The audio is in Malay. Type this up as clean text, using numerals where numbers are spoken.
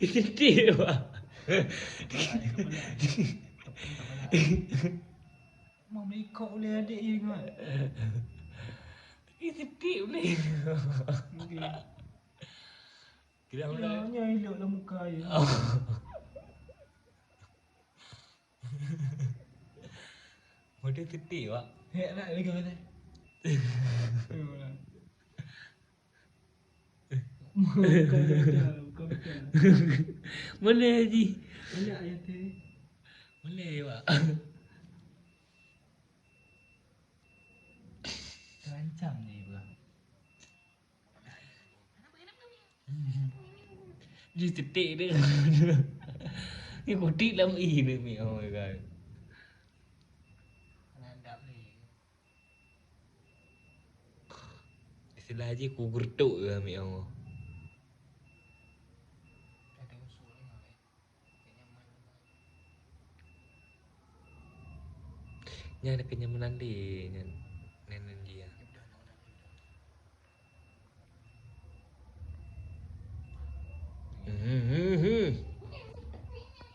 Itu dia, Pak. Mau ikut oleh adik je kan. Itu dia boleh. Kira mana? Hanya eloklah muka je. Model sedih, Pak. Hek nak lagi mana? Bukan betul. Mana Haji? Mana ayat tu? Boleh, Pak. Terancam ni bang. Dia sedih dia. Ni kutik dalam ni, mi. Oh my god. Nandak ni. Istilah Haji ku gertuk ke, mi. Oh. Ada usul ni kan. Kenyaman. Nya ada kenyamanan dia. Nya. Nenek